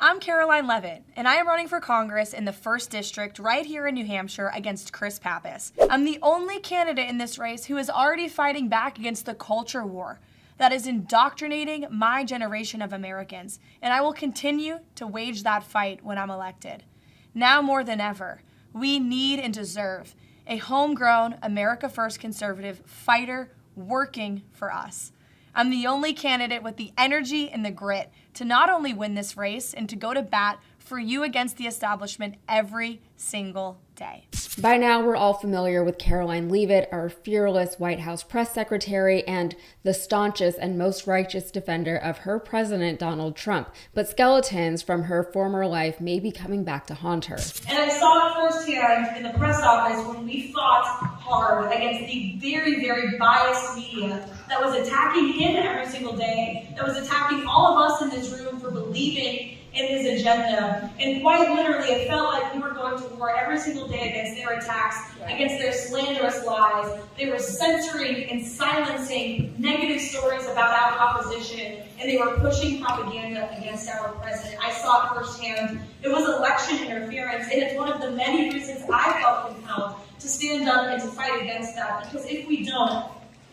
I'm Caroline Levitt, and I am running for Congress in the 1st District right here in New Hampshire against Chris Pappas. I'm the only candidate in this race who is already fighting back against the culture war that is indoctrinating my generation of Americans, and I will continue to wage that fight when I'm elected. Now more than ever, we need and deserve a homegrown, America First conservative fighter working for us. I'm the only candidate with the energy and the grit to not only win this race and to go to bat for you against the establishment every single day. By now, we're all familiar with Caroline Levitt, our fearless White House press secretary and the staunchest and most righteous defender of her president, Donald Trump. But skeletons from her former life may be coming back to haunt her. And I saw it firsthand in the press office when we fought hard against the very, very biased media that was attacking him every single day, that was attacking all of us in this room for believing in his agenda. And quite literally, it felt like we were going to war every single day against their attacks, against their slanderous lies. They were censoring and silencing negative stories about our opposition, and they were pushing propaganda against our president. I saw it firsthand. It was election interference, and it's one of the many reasons I felt compelled to stand up and to fight against that, because if we don't,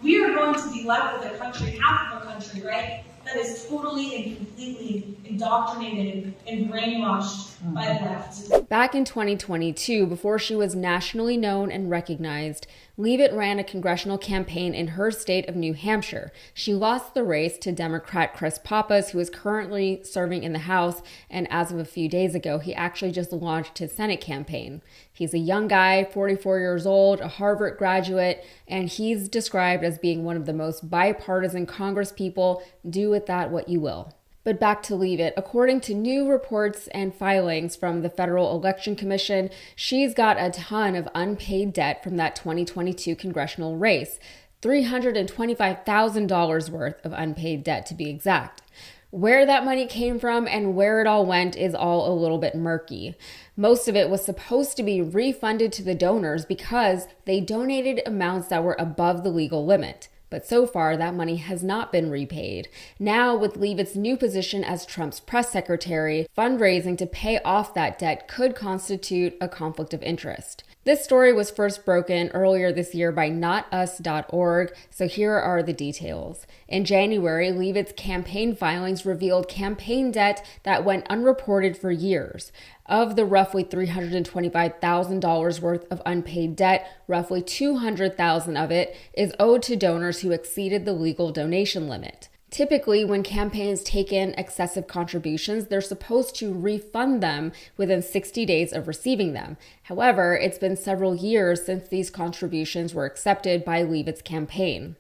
we are going to be left with a country, half of a country, right, that is totally and completely indoctrinated and brainwashed by the left. Back in 2022, before she was nationally known and recognized, Levitt ran a congressional campaign in her state of New Hampshire. She lost the race to Democrat Chris Pappas, who is currently serving in the House, and as of a few days ago, he actually just launched his Senate campaign. He's a young guy, 44 years old, a Harvard graduate, and he's described as being one of the most bipartisan congresspeople. Do with that what you will. But back to Levitt. According to new reports and filings from the Federal Election Commission, she's got a ton of unpaid debt from that 2022 congressional race. $325,000 worth of unpaid debt, to be exact. Where that money came from and where it all went is all a little bit murky. Most of it was supposed to be refunded to the donors because they donated amounts that were above the legal limit. But so far, that money has not been repaid. Now, with Levitt's new position as Trump's press secretary, fundraising to pay off that debt could constitute a conflict of interest. This story was first broken earlier this year by notus.org, so here are the details. In January, Levitt's campaign filings revealed campaign debt that went unreported for years. Of the roughly $325,000 worth of unpaid debt, roughly $200,000 of it is owed to donors who exceeded the legal donation limit. Typically, when campaigns take in excessive contributions, they're supposed to refund them within 60 days of receiving them. However, it's been several years since these contributions were accepted by Levitt's campaign.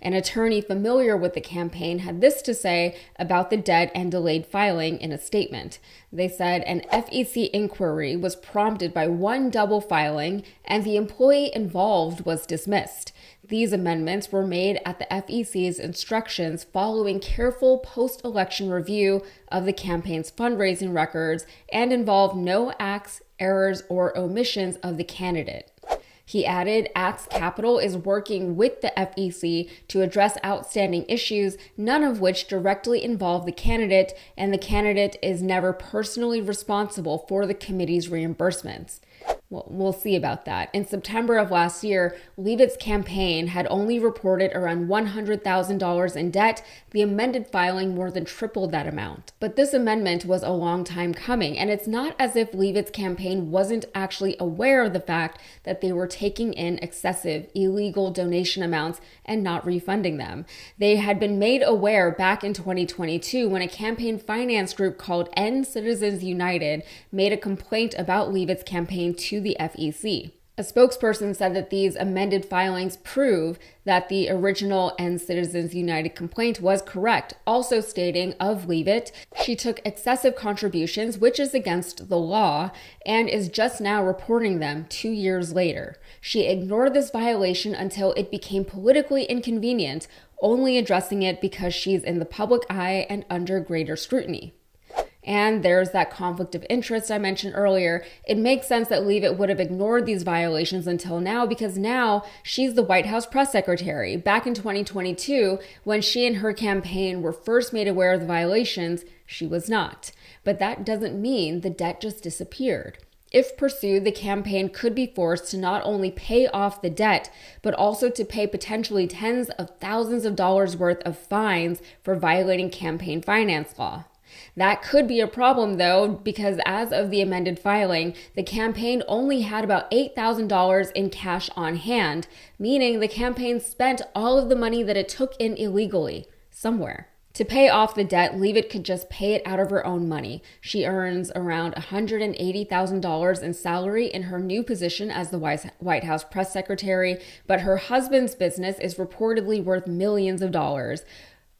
An attorney familiar with the campaign had this to say about the debt and delayed filing in a statement. They said an FEC inquiry was prompted by one double filing and the employee involved was dismissed. These amendments were made at the FEC's instructions following careful post-election review of the campaign's fundraising records and involved no acts, errors, or omissions of the candidate. He added, Axe Capital is working with the FEC to address outstanding issues, none of which directly involve the candidate, and the candidate is never personally responsible for the committee's reimbursements. Well, we'll see about that. In September of last year, Levitt's campaign had only reported around $100,000 in debt. The amended filing more than tripled that amount. But this amendment was a long time coming, and it's not as if Levitt's campaign wasn't actually aware of the fact that they were taking in excessive, illegal donation amounts and not refunding them. They had been made aware back in 2022 when a campaign finance group called End Citizens United made a complaint about Levitt's campaign to the FEC. A spokesperson said that these amended filings prove that the original End Citizens United complaint was correct, also stating of Levitt, she took excessive contributions, which is against the law, and is just now reporting them 2 years later. She ignored this violation until it became politically inconvenient, only addressing it because she's in the public eye and under greater scrutiny. And there's that conflict of interest I mentioned earlier. It makes sense that Leit would have ignored these violations until now, because now she's the White House press secretary. Back in 2022, when she and her campaign were first made aware of the violations, she was not. But that doesn't mean the debt just disappeared. If pursued, the campaign could be forced to not only pay off the debt, but also to pay potentially tens of thousands of dollars worth of fines for violating campaign finance law. That could be a problem, though, because as of the amended filing, the campaign only had about $8,000 in cash on hand, meaning the campaign spent all of the money that it took in illegally somewhere. To pay off the debt, Leit could just pay it out of her own money. She earns around $180,000 in salary in her new position as the White House press secretary, but her husband's business is reportedly worth millions of dollars.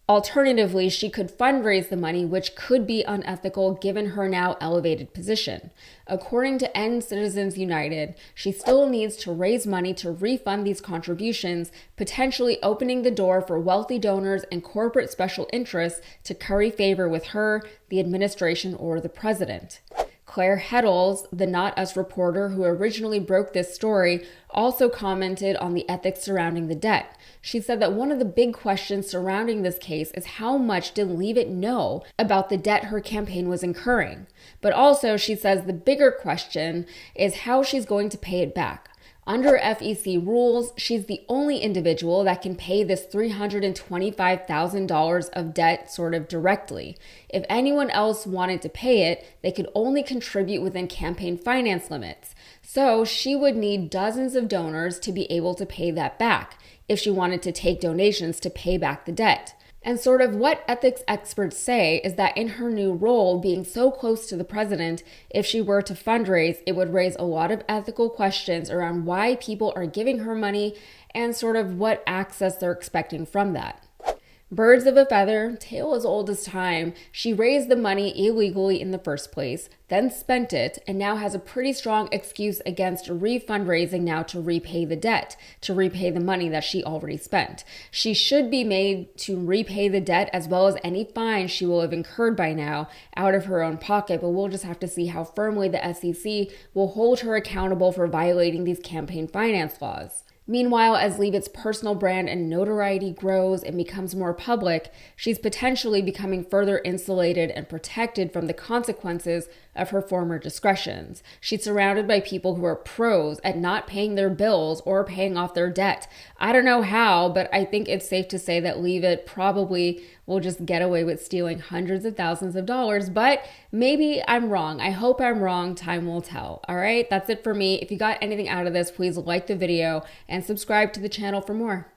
Alternatively, she could fundraise the money, which could be unethical given her now elevated position. According to End Citizens United, she still needs to raise money to refund these contributions, potentially opening the door for wealthy donors and corporate special interests to curry favor with her, the administration, or the president. Claire Heddles, the Not Us reporter who originally broke this story, also commented on the ethics surrounding the debt. She said that one of the big questions surrounding this case is how much did Leit know about the debt her campaign was incurring. But also, she says the bigger question is how she's going to pay it back. Under FEC rules, she's the only individual that can pay this $325,000 of debt sort of directly. If anyone else wanted to pay it, they could only contribute within campaign finance limits. So she would need dozens of donors to be able to pay that back if she wanted to take donations to pay back the debt. And sort of what ethics experts say is that in her new role, being so close to the president, if she were to fundraise, it would raise a lot of ethical questions around why people are giving her money and sort of what access they're expecting from that. Birds of a feather, tale as old as time. She raised the money illegally in the first place, then spent it, and now has a pretty strong excuse against refundraising now to repay the debt, to repay the money that she already spent. She should be made to repay the debt as well as any fine she will have incurred by now out of her own pocket, but we'll just have to see how firmly the SEC will hold her accountable for violating these campaign finance laws. Meanwhile, as Leit's personal brand and notoriety grows and becomes more public, she's potentially becoming further insulated and protected from the consequences of her former discretions. She's surrounded by people who are pros at not paying their bills or paying off their debt. I don't know how, but I think it's safe to say that Leit probably will just get away with stealing hundreds of thousands of dollars, but maybe I'm wrong. I hope I'm wrong. Time will tell. All right, that's it for me. If you got anything out of this, please like the video and subscribe to the channel for more.